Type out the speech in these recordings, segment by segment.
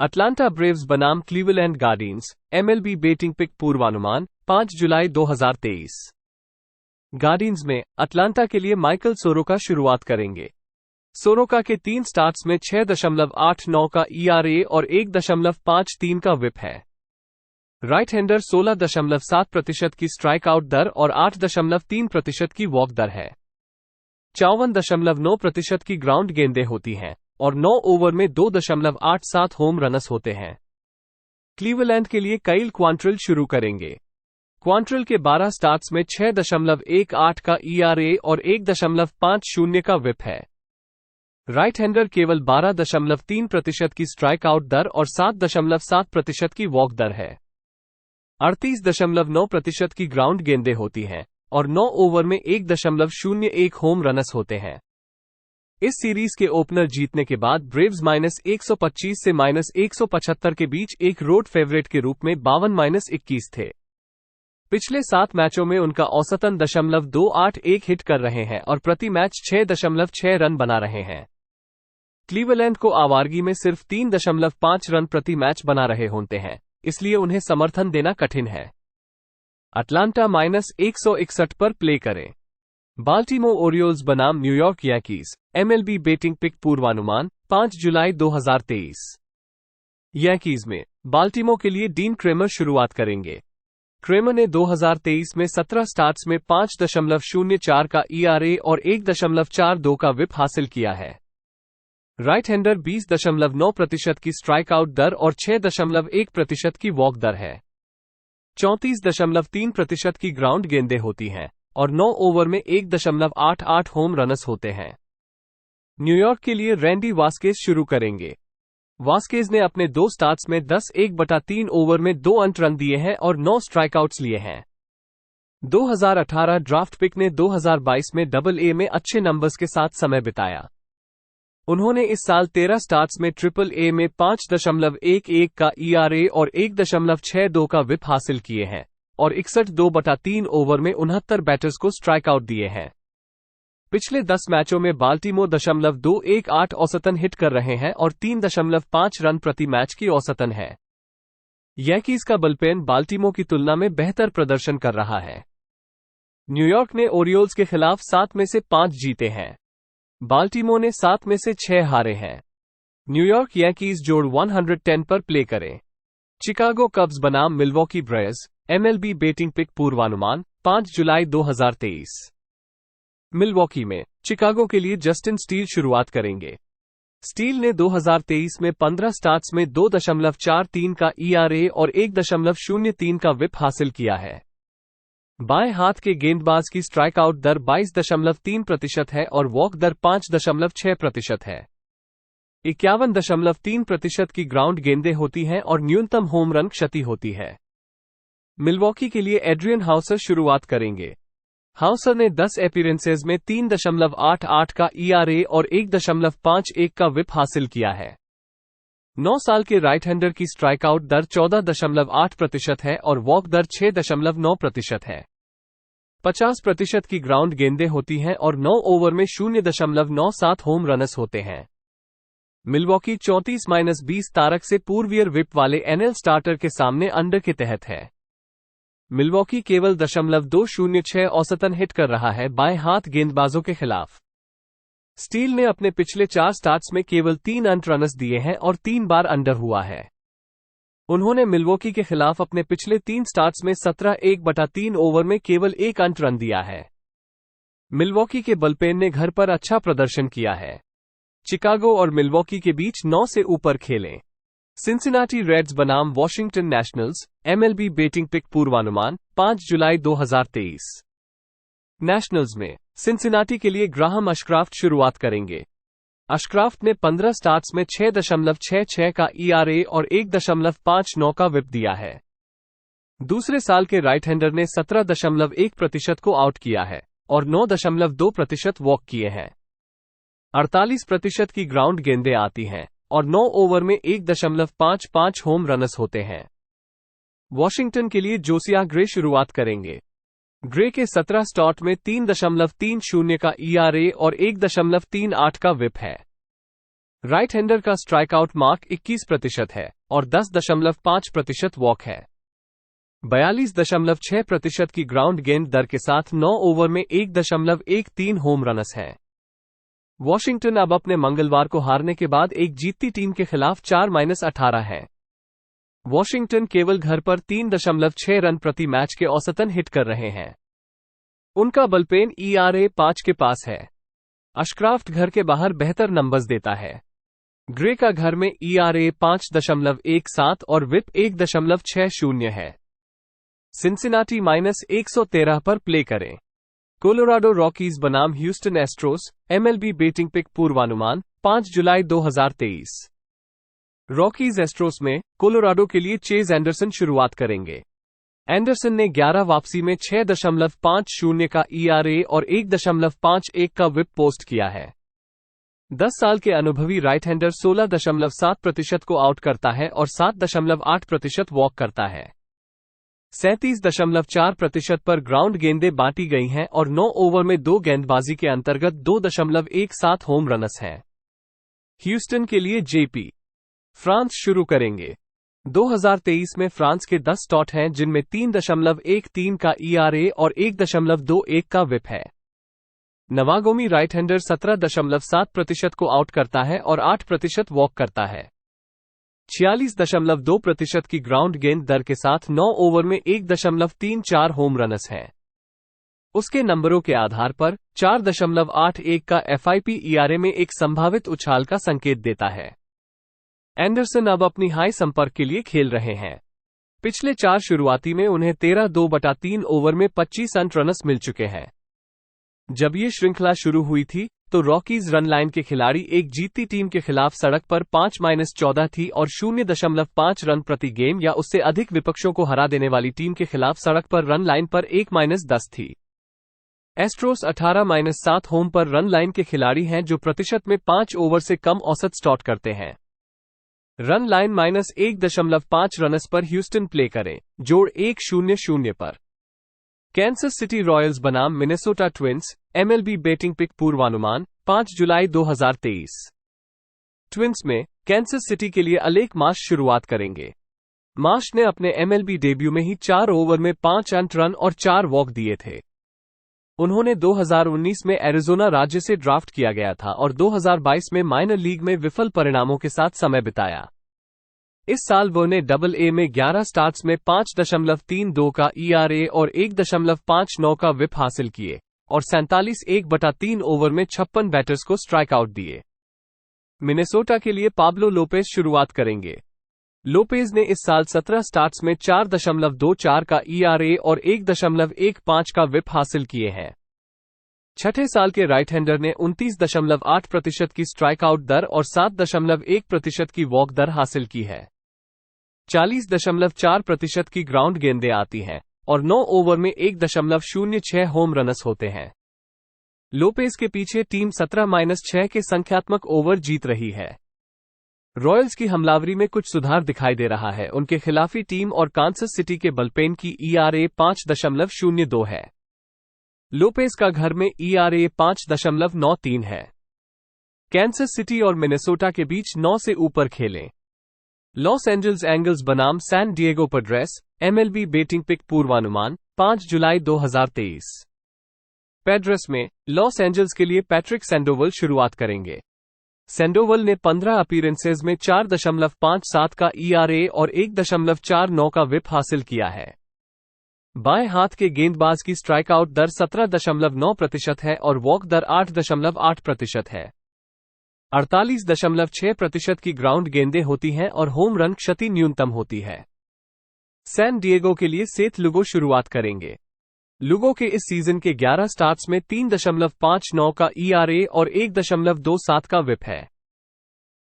Atlanta Braves बनाम Cleveland Guardians, MLB betting pick पूर्वानुमान 5 जुलाई 2023। गार्डियंस में अटलांटा के लिए माइकल सोरोका शुरुआत करेंगे। सोरोका के 3 स्टार्ट्स में 6.89 का ईआरए और 1.53 का विप है। राइट हैंडर 16.7% की स्ट्राइक आउट दर और 8.3% की वॉक दर है। 54.9% की ग्राउंड गेंदें होती हैं और 9 ओवर में 2.87 होम रनस होते हैं। क्लीवलैंड के लिए काइल क्वांट्रेल शुरू करेंगे। क्वांट्रेल के 12 स्टार्ट्स में 6.18 का ईआरए और 1.50 का विप है। राइट हैंडर केवल 12.3% की स्ट्राइक आउट दर और 7.7% की वॉक दर है। 38.9% की ग्राउंड गेंदें होती हैं और 9 ओवर में 1.01 होम रनस होते हैं। इस सीरीज के ओपनर जीतने के बाद ब्रेव्स -125 से -175 के बीच एक रोड फेवरेट के रूप में 52-21 थे। पिछले 7 मैचों में उनका औसतन 281 हिट कर रहे हैं और प्रति मैच 6.6 रन बना रहे हैं। क्लीवलैंड को आवारगी में सिर्फ 3.5 रन प्रति मैच बना रहे होते हैं, इसलिए उन्हें समर्थन देना कठिन है। अटलांटा -161 पर प्ले करें। बाल्टीमोर ओरियोल्स बनाम New York Yankees, MLB betting pick पूर्वानुमान 5 जुलाई 2023। यांकीज में बाल्टीमोर के लिए डीन क्रेमर शुरुआत करेंगे। क्रेमर ने 2023 में 17 स्टार्ट्स में 5.04 का ईआरए और 1.42 का विप हासिल किया है। राइट हैंडर 20.9% की स्ट्राइक आउट दर और 6.1% की वॉक दर है। 34.3% की ग्राउंड गेंदें होती हैं और 9 ओवर में 1.88 होम रनस होते हैं। न्यूयॉर्क के लिए रैंडी वास्केज शुरू करेंगे। वास्केज ने अपने 2 स्टार्ट्स में 10.1/3 ओवर में 2 अंक रन दिए हैं और 9 स्ट्राइकआउट्स लिए हैं। 2018 ड्राफ्ट पिक ने 2022 में AA में अच्छे नंबर्स के साथ समय बिताया। उन्होंने इस साल 13 स्टार्ट्स में AAA में 5.11 का ईआरए और 1.62 का विप हासिल किए हैं और 61.2/3 ओवर में 69 बैटर्स को स्ट्राइक आउट दिए हैं। पिछले 10 मैचों में बाल्टीमोर 0.218 औसतन हिट कर रहे हैं और 3.5 रन प्रति मैच की औसतन है। यांकीज का बुलपेन बाल्टीमोर की तुलना में बेहतर प्रदर्शन कर रहा है। न्यूयॉर्क ने ओरियोल्स के खिलाफ 7 में से 5 जीते हैं। बाल्टीमोर ने 7 में से 6 हारे हैं। न्यूयॉर्क यांकीज जोड़ 110 पर प्ले करें। शिकागो कब्स बनाम Milwaukee Breuer's, MLB betting pick पूर्वानुमान 5 जुलाई 2023। मिलवॉकी में शिकागो के लिए जस्टिन स्टील शुरुआत करेंगे। स्टील ने 2023 में 15 स्टार्ट्स में 2.43 का ईआरए और 1.03 का विप हासिल किया है। बाएं हाथ के गेंदबाज की स्ट्राइक आउट दर 22.3% है और वॉक दर 5.6% है। 51.3% की ग्राउंड गेंदें होती हैं और न्यूनतम होम रन क्षति होती है। मिलवॉकी के लिए एड्रियन हाउसर शुरुआत करेंगे। हाउसर ने 10 अपीयरेंसेस में 3.88 का ईआरए और 1.51 का विप हासिल किया है। 9 साल के राइट हैंडर की स्ट्राइक आउट दर 14.8% है और वॉक दर 6.9% है। 50% की ग्राउंड गेंदें होती हैं और 9 ओवर में 0.97 होम रनस होते हैं। मिलवॉकी 34-20 तारक से पूर्वीय विप वाले एनएल स्टार्टर के सामने अंडर के तहत है। मिलवॉकी केवल 0.206 औसतन हिट कर रहा है बाएं हाथ गेंदबाजों के खिलाफ। स्टील ने अपने पिछले 4 स्टार्ट्स में केवल 3 अंक रनस दिए हैं और 3 बार अंडर हुआ है। उन्होंने मिलवॉकी के खिलाफ अपने पिछले 3 स्टार्ट्स में 17.1/3 ओवर में केवल 1 अंक रन दिया है। मिलवॉकी के बुलपेन ने घर पर अच्छा प्रदर्शन किया है। शिकागो और मिलवॉकी के बीच 9 से ऊपर खेलें। सिंसिनाटी रेड्स बनाम Washington Nationals, MLB betting pick पूर्वानुमान 5 जुलाई 2023। नेशनल्स में सिंसिनाटी के लिए ग्राहम अशक्राफ्ट शुरुआत करेंगे। अशक्राफ्ट ने 15 स्टार्ट्स में 6.66 का ईआरए और 1.59 का विप दिया है। दूसरे साल के राइट हैंडर ने 17.1% को आउट किया है और 9.2% वॉक किए हैं। 48% की ग्राउंड गेंदें आती हैं और 9 ओवर में 1.55 होम रनस होते हैं। वॉशिंगटन के लिए जोसिया ग्रे शुरुआत करेंगे। ग्रे के 17 स्टार्ट में 3.30 का ईआरए और 1.38 का विप है। राइट हैंडर का स्ट्राइक आउट मार्क 21% है और 10.5% वॉक है। 42.6% की ग्राउंड गेंद दर के साथ 9 ओवर में 1.13 होम रनस हैं। वॉशिंगटन अब अपने मंगलवार को हारने के बाद एक जीतती टीम के खिलाफ 4-18 है। वॉशिंगटन केवल घर पर 3.6 रन प्रति मैच के औसतन हिट कर रहे हैं। उनका बुलपेन ERA 5 के पास है। अशक्राफ्ट घर के बाहर बेहतर नंबर्स देता है। ग्रे का घर में ERA 5.17 और विप 1.60 है। सिंसिनाटी -113 पर प्ले करें। कोलोराडो रॉकीज बनाम Houston Astros, MLB betting pick पूर्वानुमान 5 जुलाई 2023। रॉकीज एस्ट्रोस में कोलोराडो के लिए चेज एंडरसन शुरुआत करेंगे। एंडरसन ने 11 वापसी में 6.50 का ERA और 1.51 का विप पोस्ट किया है। 10 साल के अनुभवी राइट हैंडर 16.7% को आउट करता है और 7.8% वॉक करता है। 37.4% पर ग्राउंड गेंदें बांटी गई हैं और 9 ओवर में 2 गेंदबाजी के अंतर्गत 2.17 होम रनस हैं। ह्यूस्टन के लिए JP फ्रांस शुरू करेंगे। 2023 में फ्रांस के 10 स्टार्ट हैं जिनमें 3.13 का ERA और 1.21 का विप है। नवागोमी राइट हैंडर 17.7% को आउट करता है और 8% वॉक करता है। 46.2% की ग्राउंड गेंद दर के साथ 9 ओवर में 1.34 होम रनस हैं। उसके नंबरों के आधार पर 4.81 का FIP ERA में एक संभावित उछाल का संकेत देता है। एंडरसन अब अपनी हाई संपर्क के लिए खेल रहे हैं। पिछले 4 शुरुआती में उन्हें 13/2/3 ओवर में 25 रनस मिल चुके हैं। जब ये श्रृंखला शुरू हुई थी तो रॉकीज रन लाइन के खिलाड़ी एक जीतती टीम के खिलाफ सड़क पर 5-14 थी और 0.5 रन प्रति गेम या उससे अधिक विपक्षों को हरा देने वाली टीम के खिलाफ सड़क पर रन लाइन पर 1-10 थी। एस्ट्रोस 18-7 होम पर रन लाइन के खिलाड़ी हैं जो प्रतिशत में 5 ओवर से कम औसत स्टार्ट करते हैं। रन लाइन -1.5 रनस पर ह्यूस्टन प्ले करें, जोड़ 1-0 पर। कैंसस सिटी रॉयल्स बनाम Minnesota Twins, MLB betting pick पूर्वानुमान 5 जुलाई 2023। ट्विंस में कैंसस सिटी के लिए अलेक मार्श शुरुआत करेंगे। मार्श ने अपने MLB डेब्यू में ही 4 ओवर में 5 रन और 4 वॉक दिए थे। उन्होंने 2019 में एरिजोना राज्य से ड्राफ्ट किया गया था और 2022 में माइनर लीग में विफल परिणामों के साथ समय बिताया। इस साल वो ने AA में 11 स्टार्ट्स में 5.32 का ERA और 1.59 का विप हासिल किए और 47.1/3 ओवर में 56 बैटर्स को स्ट्राइक आउट दिए। मिनेसोटा के लिए पाब्लो लोपेज शुरुआत करेंगे। लोपेज ने इस साल 17 स्टार्ट्स में 4.24 का ERA और 1.15 का विप हासिल किए हैं। छठे साल के राइट हैंडर ने 29.8% की स्ट्राइक आउट दर और 7.1% की वॉक दर हासिल की है। 40.4% की ग्राउंड गेंदें आती हैं और 9 ओवर में 1.06 होम रनस होते हैं। लोपेज के पीछे टीम 17-6 के संख्यात्मक ओवर जीत रही है। रॉयल्स की हमलावरी में कुछ सुधार दिखाई दे रहा है। उनके खिलाफी टीम और कांसस सिटी के बुलपेन की ERA 5.02 है। लोपेज का घर में ERA 5.93 है। कैंसस सिटी और मिनेसोटा के बीच 9 से ऊपर खेलें। लॉस एंजल्स एंगल्स बनाम San Diego Padres, MLB betting pick पूर्वानुमान 5 जुलाई 2023। पैड्रेस में लॉस एंजल्स के लिए पैट्रिक सैंडोवल शुरुआत करेंगे। सैंडोवल ने 15 अपीयरेंसेज में 4.57 का ERA और 1.49 का विप हासिल किया है। बाएं हाथ के गेंदबाज की स्ट्राइक आउट दर 17.9% है और वॉक दर 8.8% है। 48.6% की ग्राउंड गेंदें होती हैं और होम रन क्षति न्यूनतम होती है। सैन डिएगो के लिए सेथ लुगो शुरुआत करेंगे। लुगो के इस सीजन के 11 स्टार्ट्स में 3.59 का ERA और 1.27 का विप है।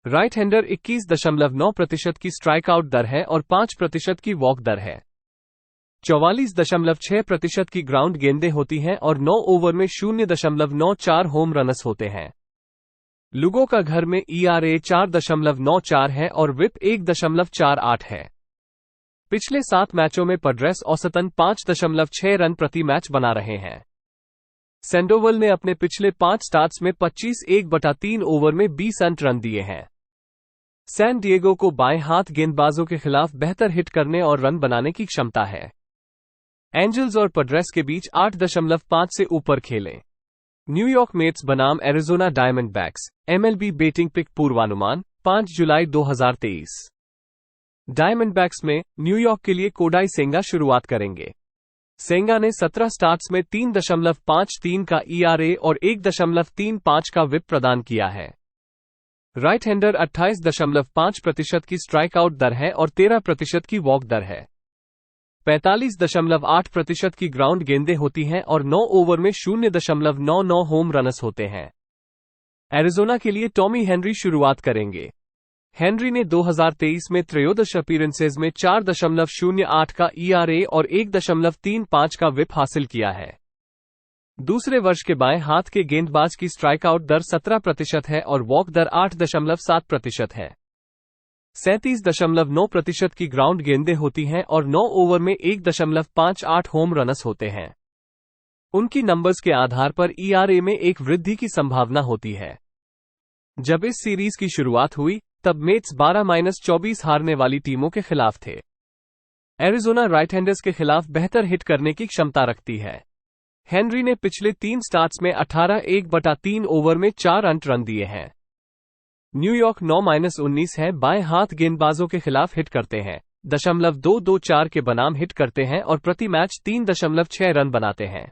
राइट हैंडर 21.9% की स्ट्राइक आउट दर है और 5% की वॉक दर है। 44.6% की ग्राउंड गेंदें होती हैं और 9 ओवर में 0.94 होम रनस होते हैं। लुगो का घर में ERA 4.94 है और विप 1.48 है। पिछले 7 मैचों में पैड्रेस औसतन 5.6 रन प्रति मैच बना रहे हैं। सैंडोवल ने अपने पिछले 5 स्टार्ट्स में 25 ओवर में 20 रन दिए हैं। सैन डिएगो को बाएं हाथ गेंदबाजों के खिलाफ बेहतर हिट करने और रन बनाने की क्षमता है। एंजल्स और पड्रेस के बीच 8.5 से ऊपर खेलें। न्यूयॉर्क मेट्स बनाम एरिजोना डायमंडबैक्स MLB बेटिंग पिक पूर्वानुमान 5 जुलाई 2023। डायमंडबैक्स में न्यूयॉर्क के लिए कोडाई सेंगा शुरुआत करेंगे। सेंगा ने 17 स्टार्ट्स में 3.53 का ERA और 1.35 का विप प्रदान किया है। राइट हैंडर 28.5% की स्ट्राइक आउट दर है और 13% की वॉक दर है। 45.8% की ग्राउंड गेंदें होती हैं और 9 ओवर में 0.99 होम रनस होते हैं। एरिजोना के लिए टॉमी हेनरी शुरुआत करेंगे। हेनरी ने 2023 में 13 अपीयरेंसेज में 4.08 का ERA और 1.35 का विप हासिल किया है। दूसरे वर्ष के बाएं हाथ के गेंदबाज की स्ट्राइक आउट दर 17% है और वॉक दर 8.7% है। 37.9% की ग्राउंड गेंदें होती हैं और 9 ओवर में 1.58 होम रनस होते हैं। उनकी नंबर्स के आधार पर ERA में एक वृद्धि की संभावना होती है। जब इस सीरीज की शुरुआत हुई तब मेट्स 12-24 हारने वाली टीमों के खिलाफ थे। एरिजोना राइट हैंडर्स के खिलाफ बेहतर हिट करने की क्षमता रखती है। हेनरी ने पिछले 3 स्टार्ट्स में 18 ओवर में 4 रन दिए हैं। न्यूयॉर्क 9-19 है, बाएं हाथ गेंदबाजों के खिलाफ हिट करते हैं, 2.224 के बनाम हिट करते हैं और प्रति मैच 3.6 रन बनाते हैं।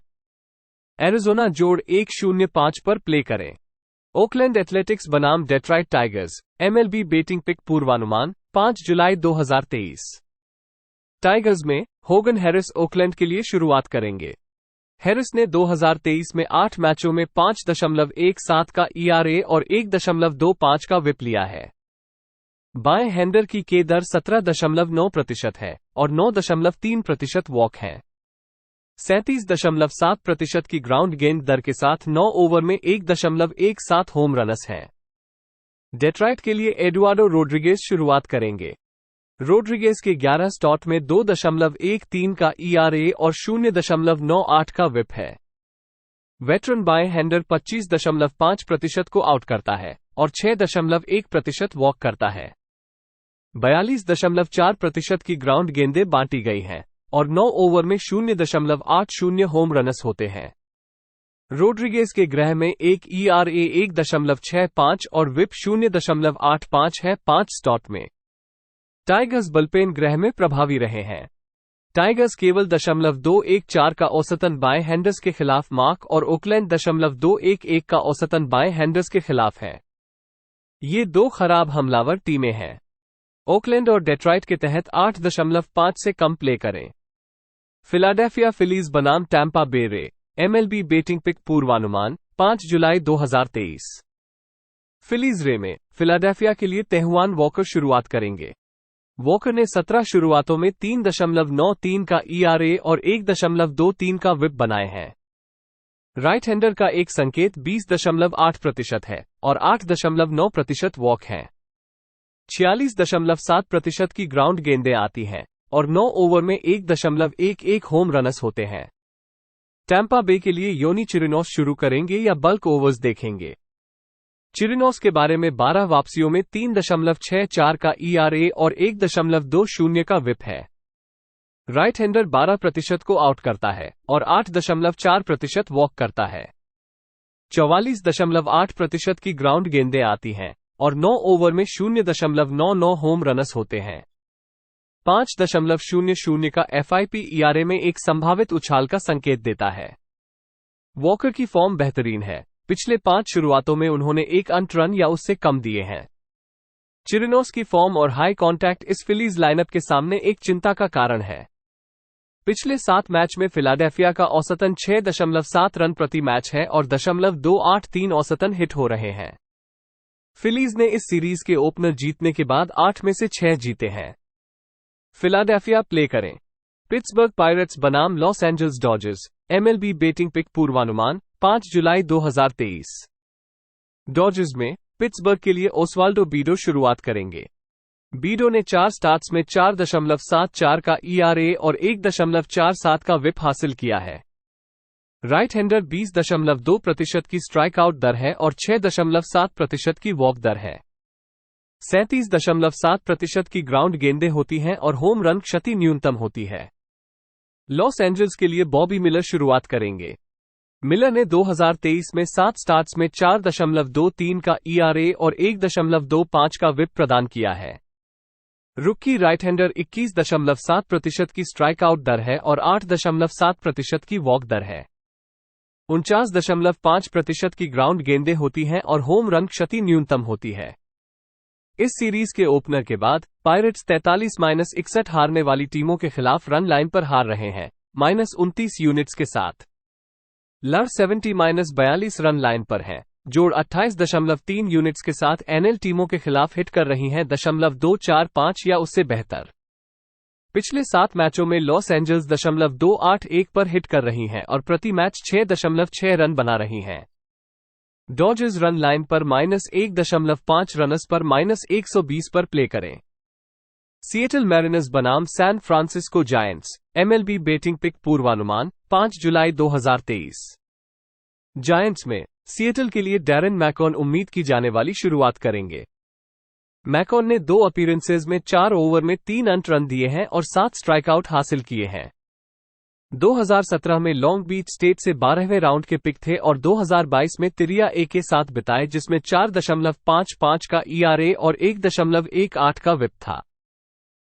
एरिजोना जोड़ 1.05 पर प्ले करें। ओकलैंड एथलेटिक्स बनाम Detroit Tigers MLB betting pick पूर्वानुमान 5 जुलाई 2023। टाइगर्स में होगन हैरिस ओकलैंड के लिए शुरुआत करेंगे। हैरिस ने 2023 में 8 मैचों में 5.17 का ERA और 1.25 का विप लिया है। बाएं हैंडर की के दर 17.9% है और 9.3% वॉक है। 37.7% की ग्राउंड गेंद दर के साथ 9 ओवर में 1.17 होम रनस है। डेट्रॉइट के लिए एडुआर्डो रोड्रिगेज शुरुआत करेंगे। रोड्रिगेज के 11 स्टार्ट में 2.13 का ERA और 0.98 का विप है। वेटरन बाएं हैंडर 25.5% को आउट करता है और 6.1% वॉक करता है। 42.4% की ग्राउंड गेंदें बांटी गई हैं और 9 ओवर में 0.80 होम रनस होते हैं। रोड्रिगेज के ग्रह में एक ERA 1.65 और विप 0.85 है 5 स्टार्ट में। टाइगर्स बुलपेन ग्रह में प्रभावी रहे हैं। टाइगर्स केवल 0.214 का औसतन बाएं हैंडर्स के खिलाफ मार्क और ओकलैंड 0.211 का औसतन बाएं हैंडर्स के खिलाफ है। ये 2 खराब हमलावर टीमें हैं। ओकलैंड और डेट्रॉइट के तहत 8.5 से कम प्ले करें। फिलाडेल्फिया फिलीज बनाम टैंपा बे रे MLB बेटिंग पिक पूर्वानुमान 5 जुलाई 2023। फिलीज रे में फिलाडेल्फिया के लिए तेहुआन वॉकर शुरुआत करेंगे। वॉकर ने 17 शुरुआतों में 3.93 का ERA और 1.23 का विप बनाए हैं। राइट हैंडर का एक संकेत 20.8% है और 8.9% वॉक है। 46.7% की ग्राउंड गेंदें आती हैं और 9 ओवर में 1.11 होम रनस होते हैं। टैंपा बे के लिए योनी चिरिनोस शुरू करेंगे या बल्क ओवर्स देखेंगे। चिरिनोस के बारे में 12 वापसियों में 3.64 का ERA और 1.20 का विप है। राइट हैंडर 12% को आउट करता है और 8.4% वॉक करता है। 44.8% की ग्राउंड गेंदें आती हैं और 9 ओवर में 0.99 होम रनस होते हैं। 5.00 का FIP ERA में एक संभावित उछाल का संकेत देता है। वॉकर की फॉर्म बेहतरीन है। पिछले 5 शुरुआतों में उन्होंने 1 रन या उससे कम दिए हैं। चिरिनोस की फॉर्म और हाई कांटेक्ट इस फिलीज लाइनअप के सामने एक चिंता का कारण है। पिछले 7 मैच में फिलाडेल्फिया का औसतन 6.7 रन प्रति मैच है और 0.283 औसतन हिट हो रहे हैं। फिलीज ने इस सीरीज के ओपनर जीतने के बाद 8 में से 6 जीते हैं। फिलाडेल्फिया प्ले करें। पिट्सबर्ग पायरेट्स बनाम Los Angeles Dodgers MLB betting pick पूर्वानुमान 5 जुलाई 2023। डॉजर्स में पिट्सबर्ग के लिए ओस्वाल्डो बीडो शुरुआत करेंगे। बीडो ने 4 स्टार्ट्स में 4.74 का ERA और 1.47 का विप हासिल किया है। राइट हैंडर 20.2% की स्ट्राइक आउट दर है और 6.7% की वॉक दर है। 37.7% की ग्राउंड गेंदें होती हैं और होम रन क्षति न्यूनतम होती है। लॉस एंजल्स के लिए बॉबी मिलर शुरुआत करेंगे। मिलर ने 2023 में 7 स्टार्ट्स में 4.23 का ERA और 1.25 का विप प्रदान किया है। रुकी राइट हैंडर 21.7% की स्ट्राइक आउट दर है और 8.7% की वॉक दर है। 49.5% की ग्राउंड गेंदें होती हैं और होम रन क्षति न्यूनतम होती है। इस सीरीज के ओपनर के बाद पायरेट्स 43-61 हारने वाली टीमों के खिलाफ रन लाइन पर हार रहे हैं, -29 यूनिट्स के साथ। लड़ 70-42 रन लाइन पर हैं, जोड़ 28.3 यूनिट्स के साथ NL टीमों के खिलाफ हिट कर रही हैं 2.45 या उससे बेहतर। पिछले 7 मैचों में लॉस एंजल्स 281 पर हिट कर रही हैं और प्रति मैच 6.6 रन बना रही हैं। डॉजर्स रन लाइन पर -1.5 रनर्स पर -120 पर प्ले करें। सिएटल मैरिनर्स बनाम San Francisco Giants, MLB betting pick पूर्वानुमान 5 जुलाई 2023। जायंट्स में सिएटल के लिए डैरेन मैकॉन उम्मीद की जाने वाली शुरुआत करेंगे। मैकॉन ने 2 अपीयरेंसेज में 4 ओवर में 3 अंक रन दिए हैं और 7 स्ट्राइकआउट हासिल किए हैं। 2017 में लॉन्ग बीच स्टेट से 12वें राउंड के पिक थे और 2022 में तिरिया ए के साथ बिताए, जिसमें 4.55 का ERA और 1.18 का विप था।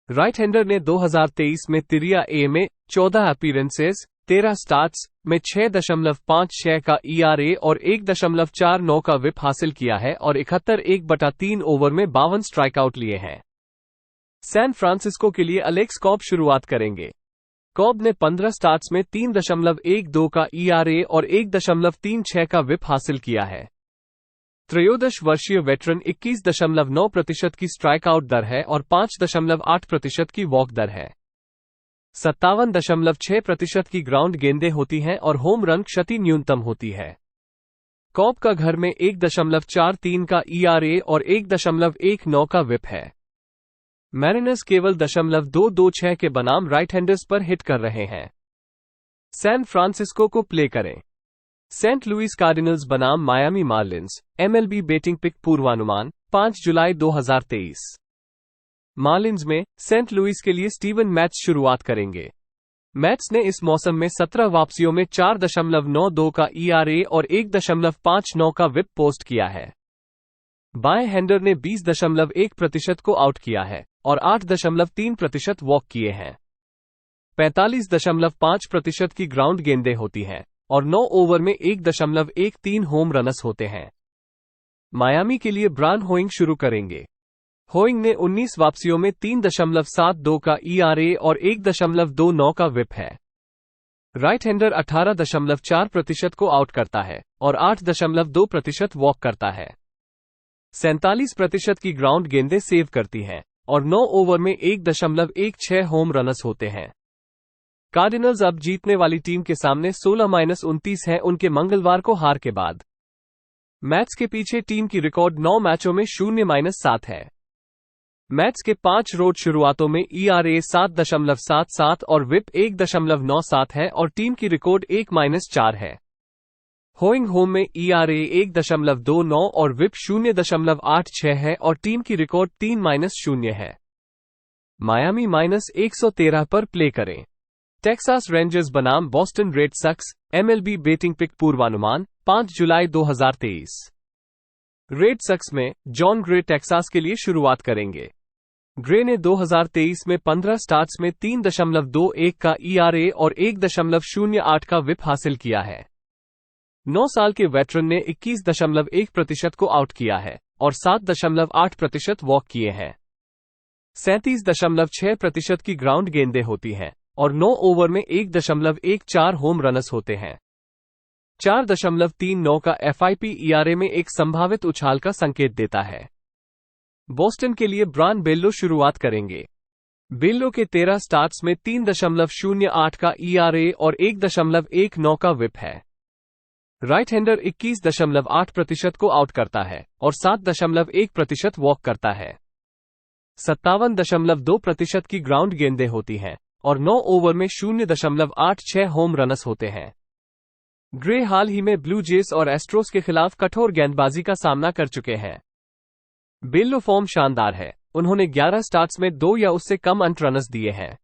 राइट हैंडर ने 2023 में तिरिया ए में 14 अपीयरेंसेज, 13 स्टार्ट्स में 6.56 का ERA और 1.49 का विप हासिल किया है और 71/3 ओवर में 52 स्ट्राइकआउट लिए हैं। सैन फ्रांसिस्को के लिए अलेक्स कॉब शुरुआत करेंगे। कॉब ने 15 स्टार्ट्स में 3.12 का ERA और 1.36 का विप हासिल किया है। 13 वर्षीय वेटरन 21.9% की स्ट्राइक आउट दर है और 5.8% की वॉक दर है। 57.6% की ग्राउंड गेंदें होती हैं और होम रन क्षति न्यूनतम होती है। कॉब का घर में 1.43 का ERA और 1.19 का विप है। मैरिनर्स केवल 0.226 के बनाम राइट हैंडर्स पर हिट कर रहे हैं। सैन फ्रांसिस्को को प्ले करें। सेंट लुइस कार्डिनल्स बनाम Miami Marlins, MLB betting pick पूर्वानुमान 5 जुलाई 2023। मार्लिंस में सेंट लुइस के लिए स्टीवन मैथ्स शुरुआत करेंगे। मैथ्स ने इस मौसम में 17 वापसियों में 4.92 का ERA और 1.59 का विप पोस्ट किया है। बाएं हैंडर ने 20.1% को आउट किया है और 8.3% वॉक किए हैं। 45.5% की ग्राउंड गेंदें होती हैं और 9 ओवर में 1.13 होम रनस होते हैं। मायामी के लिए ब्रान होइंग शुरू करेंगे। होइंग ने 19 वापसियों में 3.72 का ERA और 1.29 का विप है। राइट हैंडर 18.4% को आउट करता है और 8.2% वॉक करता है। 47% की ग्राउंड गेंदें सेव करती हैं और 9 ओवर में 1.16 होम रनस होते हैं। कार्डिनल्स अब जीतने वाली टीम के सामने 16-29 हैं उनके मंगलवार को हार के बाद। मैथ्स के पीछे टीम की रिकॉर्ड 9 मैचों में 0-7 है। मैथ्स के 5 रोड शुरुआतों में ERA 7.77 और विप 1.97 है और टीम की रिकॉर्ड 1-4 है। होइंग होम में ERA 1.29 और विप 0.86 है और टीम की रिकॉर्ड 3-0 है। मायामी -113 पर प्ले करें। टेक्सास रेंजर्स बनाम बॉस्टन रेड सक्स, MLB बेटिंग पिक पूर्वानुमान 5 जुलाई 2023। रेड सक्स में जॉन ग्रे टेक्सास के लिए शुरुआत करेंगे। ग्रे ने 2023 में 15 स्टार्ट्स में 3.21 का ERA और 1.08 का विप हासिल किया है। 9 साल के वेटरन ने 21.1% को आउट किया है और 7.8% वॉक किए हैं। 37.6% की ग्राउंड गेंदें होती हैं और 9 ओवर में 1.14 होम रनस होते हैं। 4.39 का FIP ERA में एक संभावित उछाल का संकेत देता है। बोस्टन के लिए ब्रान बेल्लो शुरुआत करेंगे। बेल्लो के 13 स्टार्ट्स में 3.08 का ERA और 1.19 का विप है। राइट हैंडर 21.8% को आउट करता है और 7.1% वॉक करता है। 57.2% की ग्राउंड गेंदें होती हैं और 9 ओवर में 0.86 होम रनस होते हैं। ग्रे हाल ही में ब्लू जेस और एस्ट्रोस के खिलाफ कठोर गेंदबाजी का सामना कर चुके हैं। बेल्लो फॉर्म शानदार है, उन्होंने 11 स्टार्ट्स में 2 या उससे कम अंत रन्स दिए हैं।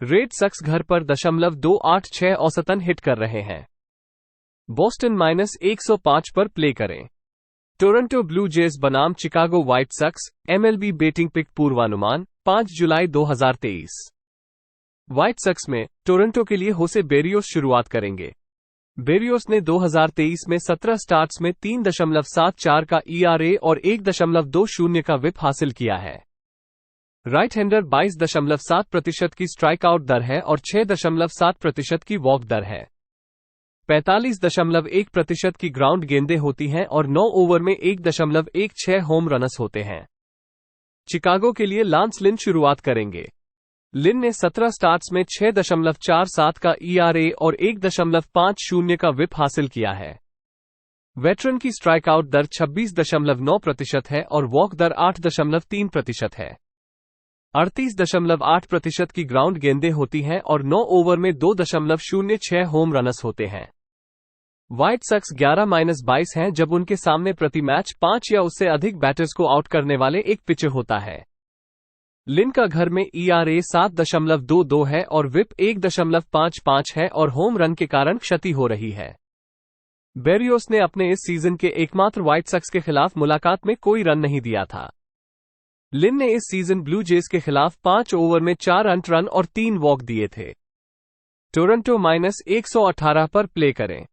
रेड सक्स घर पर 286 औसतन हिट कर रहे हैं। बोस्टन -105 पर प्ले करें। टोरंटो ब्लू जेज बनाम चिकागो व्हाइट सक्स, MLB बेटिंग पिक पूर्वानुमान 5 जुलाई 2023। व्हाइट सक्स में टोरंटो के लिए होसे बेरियोस शुरुआत करेंगे। बेरियोस ने 2023 में 17 स्टार्ट्स में 3.74 का ERA और 1.20 का विप हासिल किया है। राइट हैंडर 22.7% की स्ट्राइकआउट दर है और 6.7% की वॉक दर है। 45.1% की ग्राउंड गेंदें होती हैं और 9 ओवर में 1.16 होम रनस होते हैं। चिकागो के लिए लांस लिन शुरुआत करेंगे। लिन ने 17 स्टार्ट्स में 6.47 का ERA और 1.50 का विप हासिल किया है। वेटरन की स्ट्राइकआउट दर 26.9% है और वॉक दर 8.3% है। 38.8% की ग्राउंड गेंदें होती हैं और 9 ओवर में 2.06 होम रनस होते हैं। व्हाइट सक्स 11-22 हैं जब उनके सामने प्रति मैच 5 या उससे अधिक बैटर्स को आउट करने वाले एक पिचर होता है। लिन का घर में ERA 7.22 है और विप 1.55 है और होम रन के कारण क्षति हो रही है। बेरियोस ने अपने इस सीजन के एकमात्र व्हाइट सक्स के खिलाफ मुलाकात में कोई रन नहीं दिया था। लिन ने इस सीजन ब्लू जेज के खिलाफ 5 ओवर में 4 अंत रन और 3 वॉक दिए थे। टोरंटो -118 पर प्ले करें।